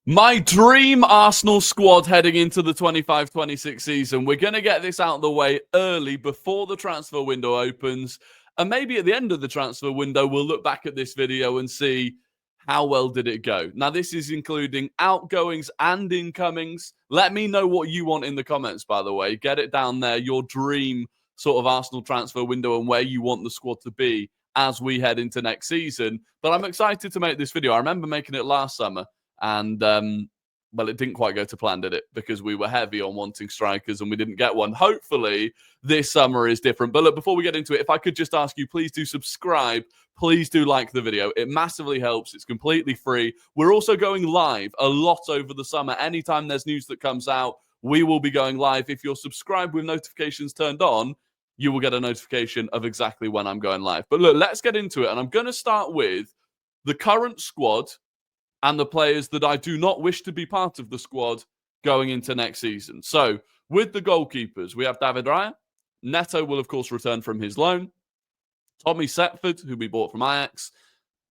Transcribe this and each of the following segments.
My dream Arsenal squad heading into the 25-26 season. We're going to get this out of the way early before the transfer window opens. And maybe at the end of the transfer window, we'll look back at this video and see how well did it go. Now, this is including outgoings and incomings. Let me know what you want in the comments, by the way. Get it down there, your dream sort of Arsenal transfer window and where you want the squad to be as we head into next season. But I'm excited to make this video. I remember making it last summer. And, well, it didn't quite go to plan, did it? Because we were heavy on wanting strikers and we didn't get one. Hopefully, this summer is different. But look, before we get into it, if I could just ask you, please do subscribe. Please do like the video. It massively helps. It's completely free. We're also going live a lot over the summer. Anytime there's news that comes out, we will be going live. If you're subscribed with notifications turned on, you will get a notification of exactly when I'm going live. But look, let's get into it. And I'm going to start with the current squad and the players that I do not wish to be part of the squad going into next season. So, with the goalkeepers, we have David Raya. Neto will, of course, return from his loan. Tommy Setford, who we bought from Ajax.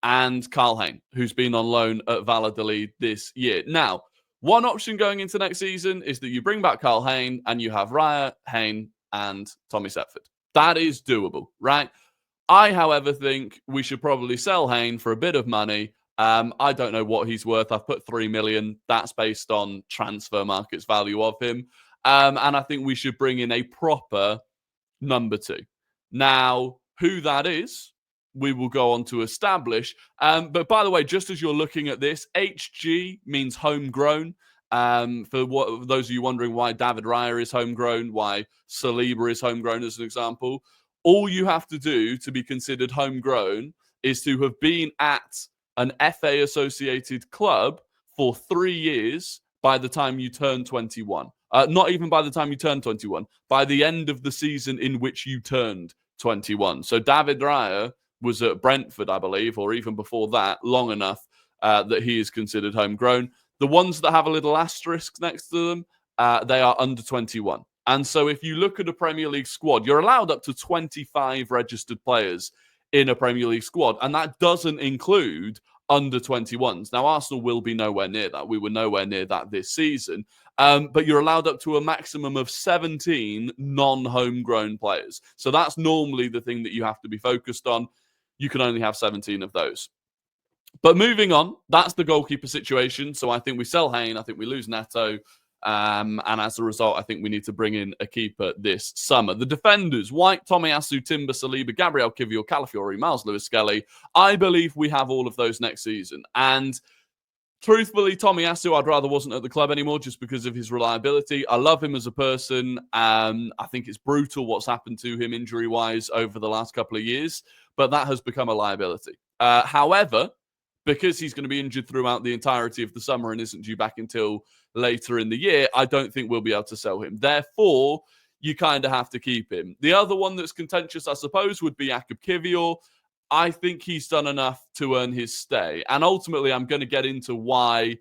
And Karl Hein, who's been on loan at Valladolid this year. Now, one option going into next season is that you bring back Karl Hein and you have Raya, Hein, and Tommy Setford. That is doable, right? I, however, think we should probably sell Hein for a bit of money. I don't know what he's worth. I've put 3 million. That's based on transfer market's value of him. And I think we should bring in a proper number 2. Now, who that is, we will go on to establish. But by the way, just as you're looking at this, HG means homegrown. For those of you wondering why David Raya is homegrown, why Saliba is homegrown as an example, all you have to do to be considered homegrown is to have been at an FA-associated club for 3 years by the time you turn 21. Not even by the time you turn 21, by the end of the season in which you turned 21. So David Raya was at Brentford, I believe, or even before that, long enough that he is considered homegrown. The ones that have a little asterisk next to them, they are under 21. And so if you look at a Premier League squad, you're allowed up to 25 registered players in a Premier League squad, and that doesn't include under 21s. Now, Arsenal will be nowhere near that. We were nowhere near that this season. But you're allowed up to a maximum of 17 non-homegrown players. So that's normally the thing that you have to be focused on. You can only have 17 of those. But moving on, that's the goalkeeper situation. So I think we sell Hein. I think we lose Neto. And as a result, I think we need to bring in a keeper this summer. The defenders, White, Tomiyasu, Timber, Saliba, Gabriel Kivior, Calafiori, Miles Lewis-Skelly. I believe we have all of those next season. And truthfully, Tomiyasu, I'd rather wasn't at the club anymore just because of his reliability. I love him as a person. I think it's brutal what's happened to him injury-wise over the last couple of years. But that has become a liability. However, because he's going to be injured throughout the entirety of the summer and isn't due back until later in the year, I don't think we'll be able to sell him. Therefore, you kind of have to keep him. The other one that's contentious, I suppose, would be Jakub Kivior. I think he's done enough to earn his stay. And ultimately, I'm going to get into why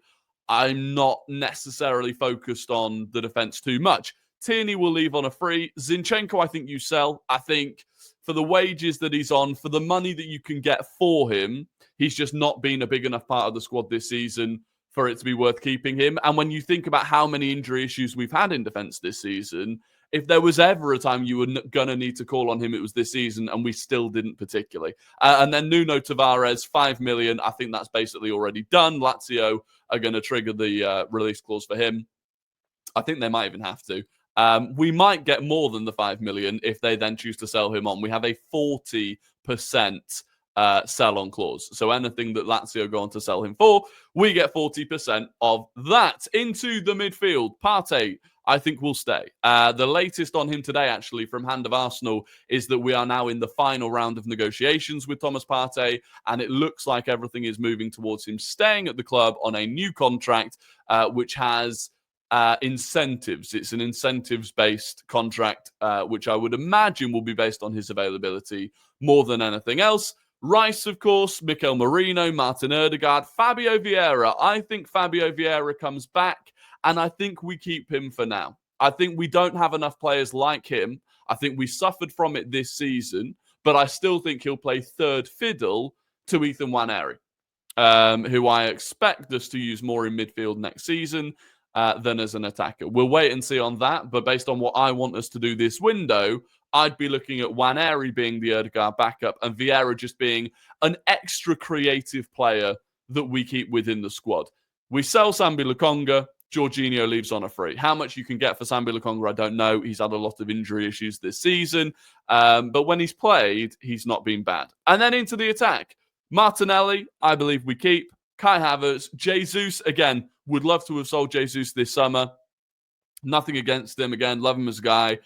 I'm not necessarily focused on the defense too much. Tierney will leave on a free. Zinchenko, I think you sell. I think for the wages that he's on, for the money that you can get for him, he's just not been a big enough part of the squad this season for it to be worth keeping him. And when you think about how many injury issues we've had in defense this season, if there was ever a time you were going to need to call on him, it was this season, and we still didn't particularly. And then Nuno Tavares, 5 million. I think that's basically already done. Lazio are going to trigger the release clause for him. I think they might even have to. We might get more than the 5 million if they then choose to sell him on. We have a 40% sell-on clause. So anything that Lazio go on to sell him for, we get 40% of that. Into the midfield, Partey, I think, will stay. The latest on him today, actually, from Hand of Arsenal, is that we are now in the final round of negotiations with Thomas Partey, and it looks like everything is moving towards him staying at the club on a new contract, which has incentives. It's an incentives-based contract, which I would imagine will be based on his availability more than anything else. Rice, of course, Mikel Merino, Martin Odegaard, Fabio Vieira. I think Fabio Vieira comes back, and I think we keep him for now. I think we don't have enough players like him. I think we suffered from it this season, but I still think he'll play third fiddle to Ethan Nwaneri. who I expect us to use more in midfield next season than as an attacker. We'll wait and see on that, but based on what I want us to do this window, I'd be looking at Waneri being the Ødegaard backup and Vieira just being an extra creative player that we keep within the squad. We sell Sambi Lukonga, Jorginho leaves on a free. How much you can get for Sambi Lukonga, I don't know. He's had a lot of injury issues this season, but when he's played, he's not been bad. And then into the attack. Martinelli, I believe we keep. Kai Havertz, Jesus, again, would love to have sold Jesus this summer. Nothing against him. Again, love him as a guy.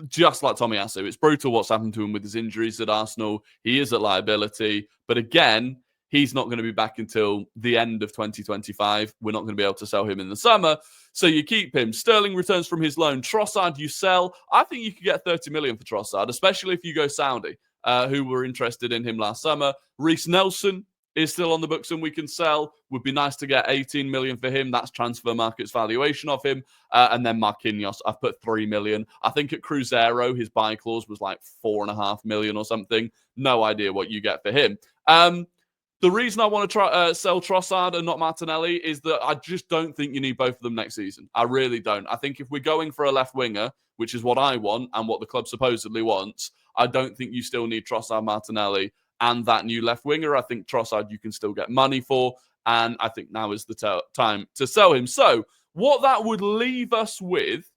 Just like Tomiyasu, it's brutal what's happened to him with his injuries at Arsenal. He is a liability. But again, he's not going to be back until the end of 2025. We're not going to be able to sell him in the summer. So you keep him. Sterling returns from his loan. Trossard, you sell. I think you could get 30 million for Trossard, especially if you go Saudi, who were interested in him last summer. Reece Nelson is still on the books and we can sell. Would be nice to get 18 million for him. That's transfer market's valuation of him. And then Marquinhos, I've put 3 million. I think at Cruzeiro, his buy clause was like 4.5 million or something. No idea what you get for him. The reason I want to sell Trossard and not Martinelli is that I just don't think you need both of them next season. I really don't. I think if we're going for a left winger, which is what I want and what the club supposedly wants, I don't think you still need Trossard, Martinelli, and that new left winger. I think Trossard you can still get money for, and I think now is the time to sell him. So what that would leave us with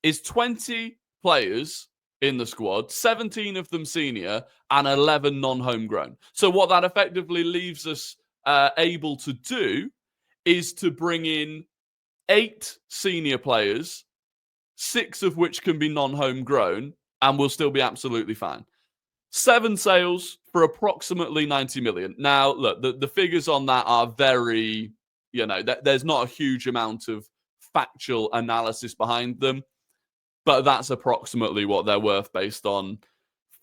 is 20 players in the squad, 17 of them senior, and 11 non-homegrown. So what that effectively leaves us able to do is to bring in 8 senior players, 6 of which can be non-homegrown, and we'll still be absolutely fine. 7 sales for approximately 90 million. Now, look, the figures on that are very, there's not a huge amount of factual analysis behind them, but that's approximately what they're worth based on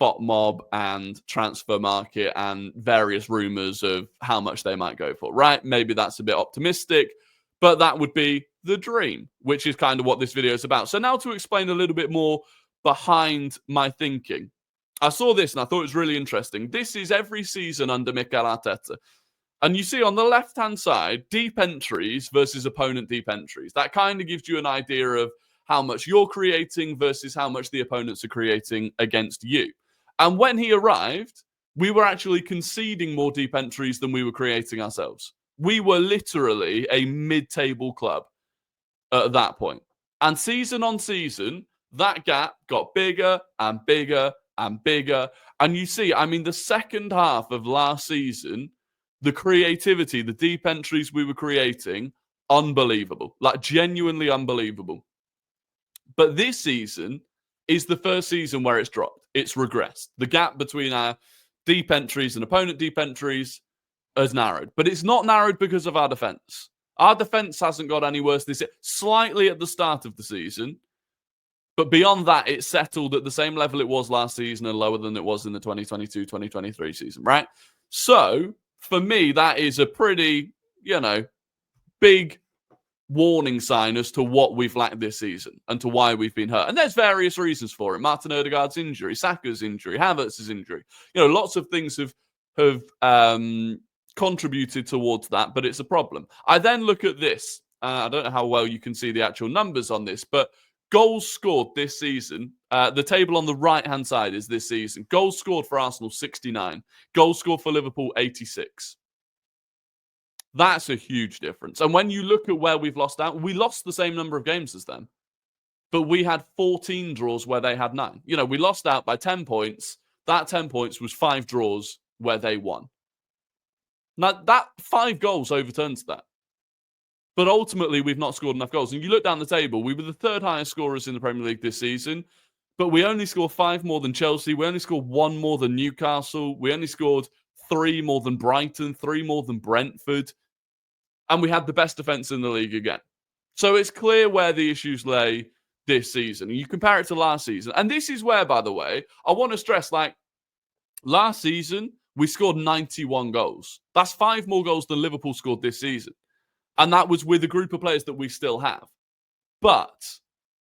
FOTMob and transfer market and various rumors of how much they might go for, right? Maybe that's a bit optimistic, but that would be the dream, which is kind of what this video is about. So now to explain a little bit more behind my thinking. I saw this and I thought it was really interesting. This is every season under Mikel Arteta. And you see on the left-hand side, deep entries versus opponent deep entries. That kind of gives you an idea of how much you're creating versus how much the opponents are creating against you. And when he arrived, we were actually conceding more deep entries than we were creating ourselves. We were literally a mid-table club at that point. And season on season, that gap got bigger and bigger and bigger. And you see, the second half of last season, the creativity, the deep entries we were creating, unbelievable. Like genuinely unbelievable. But this season is the first season where it's dropped. It's regressed. The gap between our deep entries and opponent deep entries has narrowed. But it's not narrowed because of our defence. Our defence hasn't got any worse this year. Slightly at the start of the season. But beyond that, it's settled at the same level it was last season and lower than it was in the 2022-2023 season, right? So, for me, that is a pretty, big warning sign as to what we've lacked this season and to why we've been hurt. And there's various reasons for it. Martin Ødegaard's injury, Saka's injury, Havertz's injury. Lots of things have contributed towards that, but it's a problem. I then look at this. I don't know how well you can see the actual numbers on this, but goals scored this season. The table on the right-hand side is this season. Goals scored for Arsenal, 69. Goals scored for Liverpool, 86. That's a huge difference. And when you look at where we've lost out, we lost the same number of games as them. But we had 14 draws where they had 9. We lost out by 10 points. That 10 points was 5 draws where they won. Now, that 5 goals overturns that. But ultimately, we've not scored enough goals. And you look down the table, we were the 3rd highest scorers in the Premier League this season. But we only scored 5 more than Chelsea. We only scored 1 more than Newcastle. We only scored 3 more than Brighton, 3 more than Brentford. And we had the best defence in the league again. So it's clear where the issues lay this season. And you compare it to last season. And this is where, by the way, I want to stress, last season, we scored 91 goals. That's 5 more goals than Liverpool scored this season. And that was with a group of players that we still have. But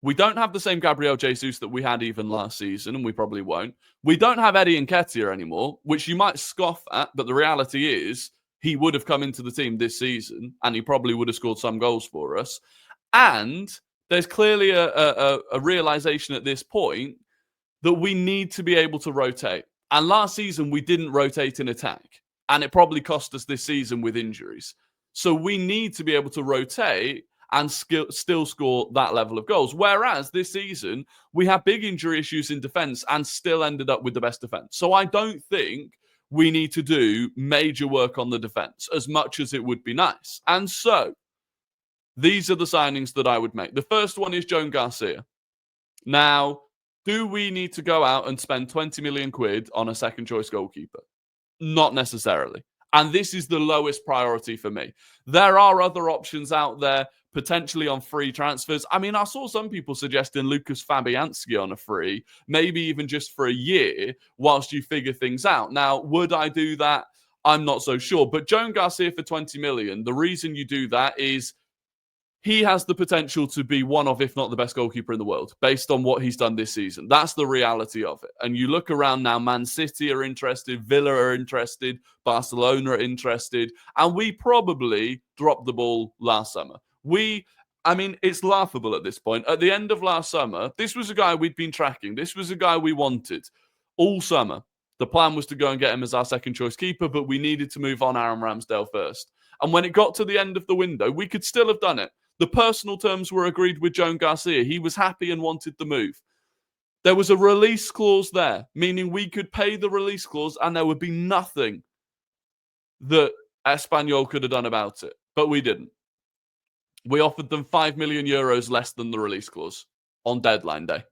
we don't have the same Gabriel Jesus that we had even last season, and we probably won't. We don't have Eddie Nketiah anymore, which you might scoff at, but the reality is he would have come into the team this season and he probably would have scored some goals for us. And there's clearly a realization at this point that we need to be able to rotate. And last season, we didn't rotate in attack. And it probably cost us this season with injuries. So we need to be able to rotate and still score that level of goals. Whereas this season, we had big injury issues in defence and still ended up with the best defence. So I don't think we need to do major work on the defence as much as it would be nice. And so these are the signings that I would make. The first one is Joan Garcia. Now, do we need to go out and spend 20 million quid on a second choice goalkeeper? Not necessarily. And this is the lowest priority for me. There are other options out there, potentially on free transfers. I mean, I saw some people suggesting Lucas Fabianski on a free, maybe even just for a year, whilst you figure things out. Now, would I do that? I'm not so sure. But Joan Garcia for 20 million, the reason you do that is he has the potential to be one of, if not the best goalkeeper in the world, based on what he's done this season. That's the reality of it. And you look around now, Man City are interested, Villa are interested, Barcelona are interested, and we probably dropped the ball last summer. It's laughable at this point. At the end of last summer, this was a guy we'd been tracking. This was a guy we wanted all summer. The plan was to go and get him as our second choice keeper, but we needed to move on Aaron Ramsdale first. And when it got to the end of the window, we could still have done it. The personal terms were agreed with Joan Garcia. He was happy and wanted the move. There was a release clause there, meaning we could pay the release clause and there would be nothing that Espanyol could have done about it. But we didn't. We offered them 5 million euros less than the release clause on deadline day.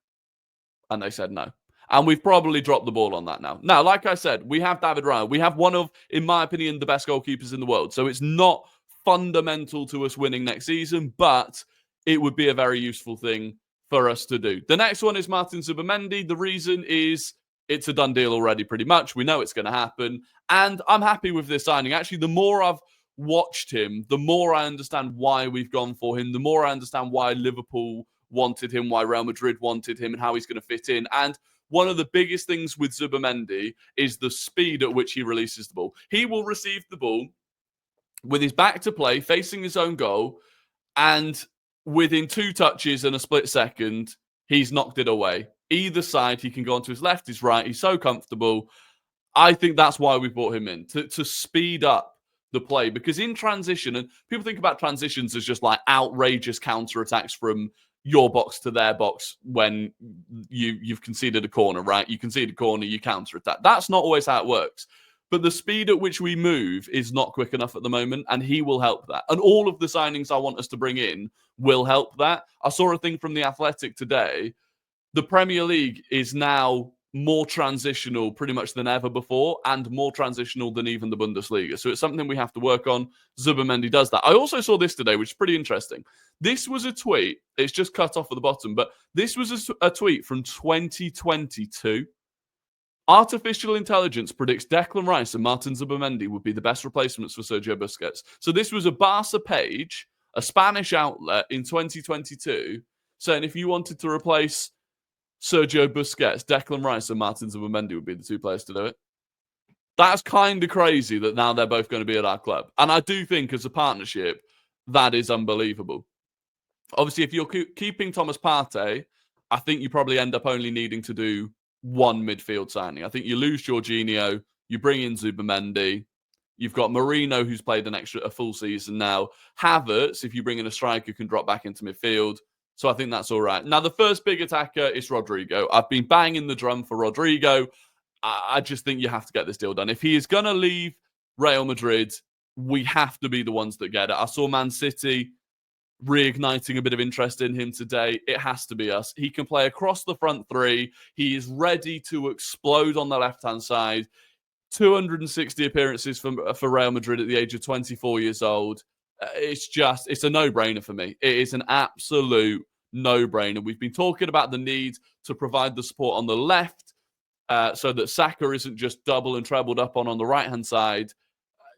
And they said no. And we've probably dropped the ball on that now. Now, like I said, we have David Raya. We have one of, in my opinion, the best goalkeepers in the world. So it's not fundamental to us winning next season, but it would be a very useful thing for us to do. The next one is Martin Zubimendi. The reason is it's a done deal already pretty much. We know it's going to happen. And I'm happy with this signing. Actually, the more I've watched him, the more I understand why we've gone for him, the more I understand why Liverpool wanted him, why Real Madrid wanted him, and how he's going to fit in. And one of the biggest things with Zubimendi is the speed at which he releases the ball. He will receive the ball with his back to play, facing his own goal, and within 2 touches and a split second, he's knocked it away. Either side, he can go onto his left, his right. He's so comfortable. I think that's why we brought him in, to speed up the play. Because in transition, and people think about transitions as just like outrageous counterattacks from your box to their box when you've conceded a corner, right? You concede a corner, you counterattack. That's not always how it works. But the speed at which we move is not quick enough at the moment, and he will help that. And all of the signings I want us to bring in will help that. I saw a thing from The Athletic today. The Premier League is now more transitional pretty much than ever before, and more transitional than even the Bundesliga. So it's something we have to work on. Zubimendi does that. I also saw this today, which is pretty interesting. This was a tweet. It's just cut off at the bottom, but this was a tweet from 2022. Artificial intelligence predicts Declan Rice and Martin Zubimendi would be the best replacements for Sergio Busquets. So this was a Barca page, a Spanish outlet in 2022, saying if you wanted to replace Sergio Busquets, Declan Rice and Martin Zubimendi would be the 2 players to do it. That's kind of crazy that now they're both going to be at our club. And I do think as a partnership, that is unbelievable. Obviously, if you're keeping Thomas Partey, I think you probably end up only needing to do 1 midfield signing. I think you lose Jorginho, you bring in Zubimendi, you've got Marino, who's played a full season now. Havertz, if you bring in a striker, can drop back into midfield. So I think that's all right. Now, the first big attacker is Rodrigo. I've been banging the drum for Rodrigo. I just think you have to get this deal done. If he is going to leave Real Madrid, we have to be the ones that get it. I saw Man City reigniting a bit of interest in him today. It has to be us. He can play across the front 3. He is ready to explode on the left-hand side. 260 appearances for Real Madrid at the age of 24 years old. It's a no-brainer for me. It is an absolute no-brainer. We've been talking about the need to provide the support on the left so that Saka isn't just double and trebled up on the right-hand side.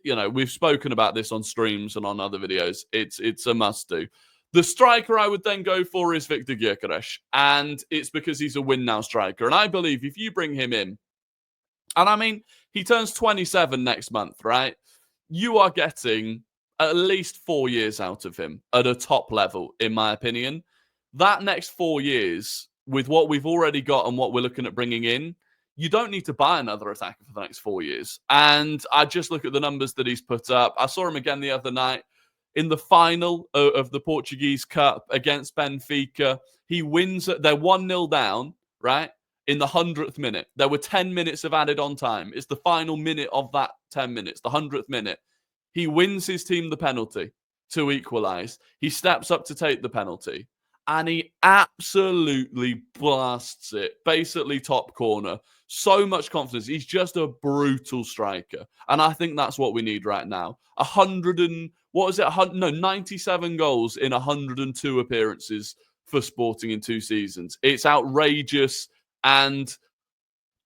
You know, we've spoken about this on streams and on other videos. It's a must-do. The striker I would then go for is Victor Gyökeres, and it's because he's a win-now striker. And I believe if you bring him in, and I mean, he turns 27 next month, right? you are getting at least 4 years out of him at a top level, in my opinion. That next 4 years, with what we've already got and what we're looking at bringing in, you don't need to buy another attacker for the next 4 years. And I just look at the numbers that he's put up. I saw him again the other night in the final of the Portuguese Cup against Benfica. He wins, they're 1-0 down, right? In the 100th minute. There were 10 minutes of added on time. It's the final minute of that 10 minutes, the 100th minute. He wins his team the penalty to equalise. He steps up to take the penalty. And he absolutely blasts it. Basically top corner. So much confidence. He's just a brutal striker. And I think that's what we need right now. 97 goals in 102 appearances for Sporting in 2 seasons. It's outrageous. And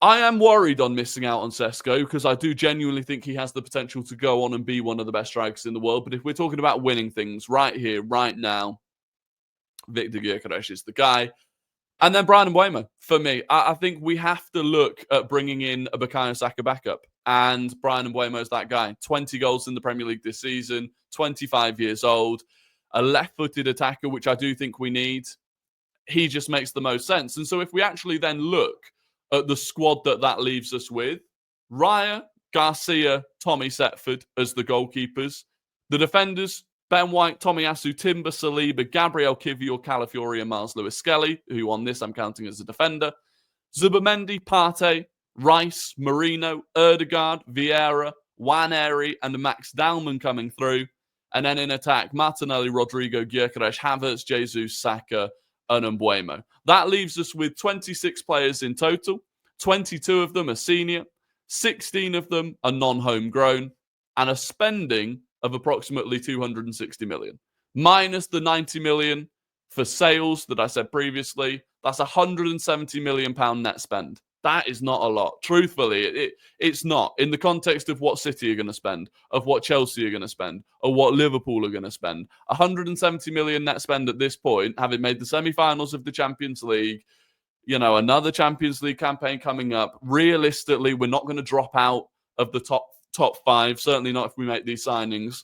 I am worried on missing out on Sesko because I do genuinely think he has the potential to go on and be one of the best strikers in the world. But if we're talking about winning things right here, right now, Victor Gyökeres is the guy. And then Bryan Mbeumo, for me. I think we have to look at bringing in a Bukayo Saka backup. And Bryan Mbeumo is that guy. 20 goals in the Premier League this season, 25 years old, a left-footed attacker, which I do think we need. He just makes the most sense. And so if we actually then look at the squad that leaves us with, Raya, Garcia, Tommy Setford as the goalkeepers. The defenders, Ben White, Tomiyasu, Timber, Saliba, Gabriel Kivior, Calafiori, and Miles Lewis-Skelly, who on this I'm counting as a defender. Zubimendi, Partey, Rice, Marino, Erdegaard, Vieira, Nwaneri, and Max Dalman coming through. And then in attack, Martinelli, Rodrigo, Gyökeres, Havertz, Jesus, Saka, and Mbeumo. That leaves us with 26 players in total. 22 of them are senior. 16 of them are non-homegrown. And a spending of approximately 260 million. Minus the 90 million for sales that I said previously. That's £170 million net spend. That is not a lot. Truthfully, it's not. In the context of what City are going to spend, of what Chelsea are going to spend, or what Liverpool are going to spend. 170 million net spend at this point, having made the semi-finals of the Champions League, another Champions League campaign coming up. Realistically, we're not going to drop out of the top 5, certainly not if we make these signings.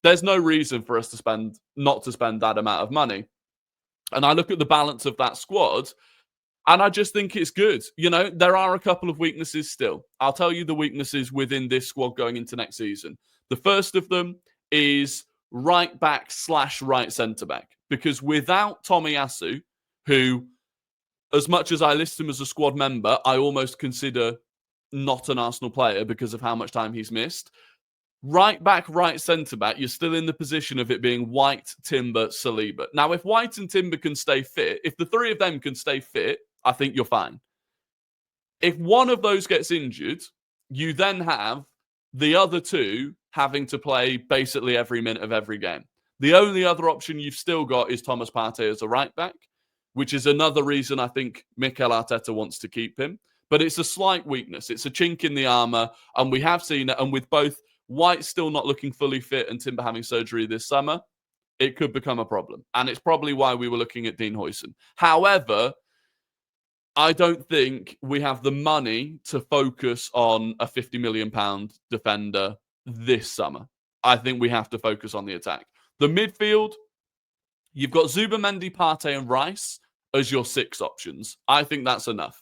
There's no reason for us to not spend that amount of money. And I look at the balance of that squad, and I just think it's good. There are a couple of weaknesses still. I'll tell you the weaknesses within this squad going into next season. The first of them is right back / right centre back. Because without Tomiyasu, who, as much as I list him as a squad member, I almost consider not an Arsenal player because of how much time he's missed. Right back, right centre back, you're still in the position of it being White, Timber, Saliba. Now, if White and Timber can stay fit, if the 3 of them can stay fit, I think you're fine. If one of those gets injured, you then have the other 2 having to play basically every minute of every game. The only other option you've still got is Thomas Partey as a right back, which is another reason I think Mikel Arteta wants to keep him. But it's a slight weakness. It's a chink in the armour, and we have seen it. And with both White still not looking fully fit and Timber having surgery this summer, it could become a problem. And it's probably why we were looking at Dean Huijsen. However, I don't think we have the money to focus on a £50 million defender this summer. I think we have to focus on the attack. The midfield, you've got Zubimendi, Partey, and Rice as your 6 options. I think that's enough.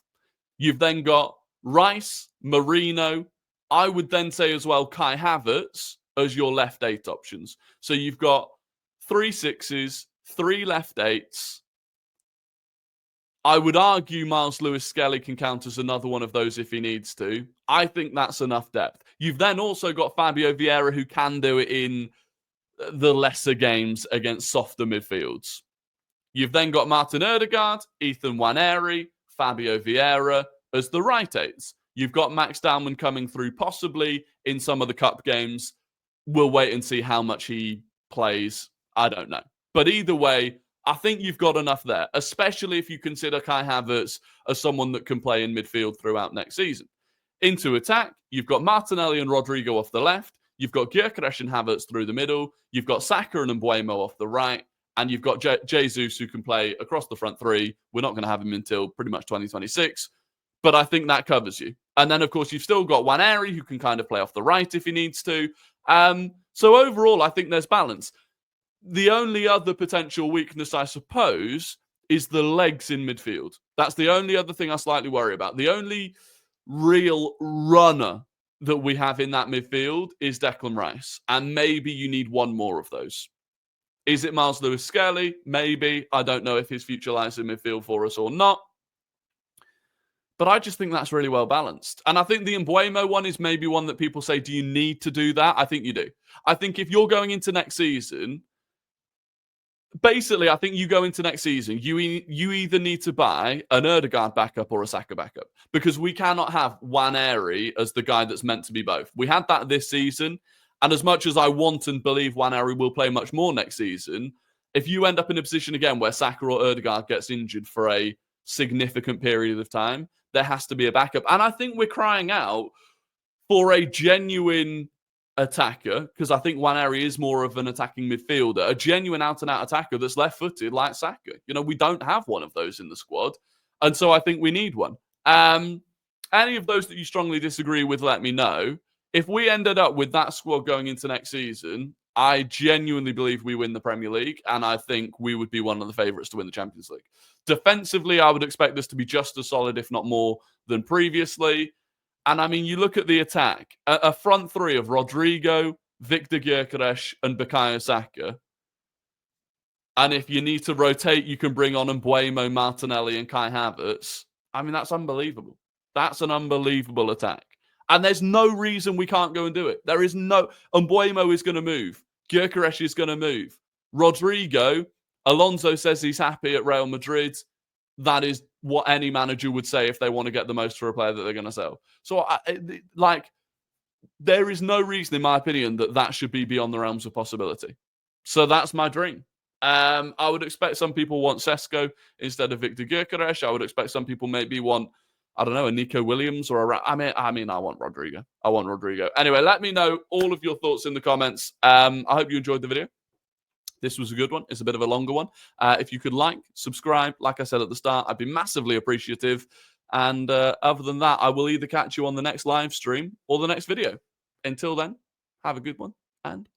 You've then got Rice, Marino. I would then say as well Kai Havertz as your left 8 options. So you've got 3 6s, 3 left 8s. I would argue Miles Lewis-Skelly can count as another one of those if he needs to. I think that's enough depth. You've then also got Fabio Vieira who can do it in the lesser games against softer midfields. You've then got Martin Erdegaard, Ethan Nwaneri, Fabio Vieira as the right 8s. You've got Max Dalman coming through possibly in some of the cup games. We'll wait and see how much he plays. I don't know. But either way, I think you've got enough there, especially if you consider Kai Havertz as someone that can play in midfield throughout next season. Into attack, you've got Martinelli and Rodrigo off the left. You've got Gyökeres and Havertz through the middle. You've got Saka and Mbeumo off the right. And you've got Jesus who can play across the front 3. We're not going to have him until pretty much 2026. But I think that covers you. And then, of course, you've still got Nwaneri who can kind of play off the right if he needs to. So overall, I think there's balance. The only other potential weakness, I suppose, is the legs in midfield. That's the only other thing I slightly worry about. The only real runner that we have in that midfield is Declan Rice. And maybe you need one more of those. Is it Miles Lewis-Skelly? Maybe. I don't know if his future lies in midfield for us or not. But I just think that's really well balanced. And I think the Mbeumo one is maybe one that people say, do you need to do that? I think you do. I think if you're going into next season, basically, I think you go into next season, you either need to buy an Ødegaard backup or a Saka backup, because we cannot have Nwaneri as the guy that's meant to be both. We had that this season, and as much as I want and believe Nwaneri will play much more next season, if you end up in a position again where Saka or Ødegaard gets injured for a significant period of time, there has to be a backup. And I think we're crying out for a genuine attacker, because I think Nwaneri is more of an attacking midfielder, a genuine out-and-out attacker that's left-footed like Saka. You know, we don't have one of those in the squad, and so I think we need one. Any of those that you strongly disagree with, let me know. If we ended up with that squad going into next season, I genuinely believe we win the Premier League, and I think we would be one of the favourites to win the Champions League. Defensively, I would expect this to be just as solid, if not more, than previously. And I mean, you look at the attack, a front three of Rodrigo, Victor Gyökeres, and Bukayo Saka. And if you need to rotate, you can bring on Mbeumo, Martinelli, and Kai Havertz. I mean, that's unbelievable. That's an unbelievable attack. And there's no reason we can't go and do it. There is no... Mbeumo is going to move. Gyökeres is going to move. Rodrigo, Alonso says he's happy at Real Madrid. That is what any manager would say if they want to get the most for a player that they're going to sell. So, there is no reason, in my opinion, that should be beyond the realms of possibility. So that's my dream. I would expect some people want Sesko instead of Victor Gyökeres. I would expect some people maybe want, I don't know, a Nico Williams or I want Rodrigo. I want Rodrigo. Anyway, let me know all of your thoughts in the comments. I hope you enjoyed the video. This was a good one. It's a bit of a longer one. If you could like, subscribe, like I said at the start, I'd be massively appreciative. And other than that, I will either catch you on the next live stream or the next video. Until then, have a good one and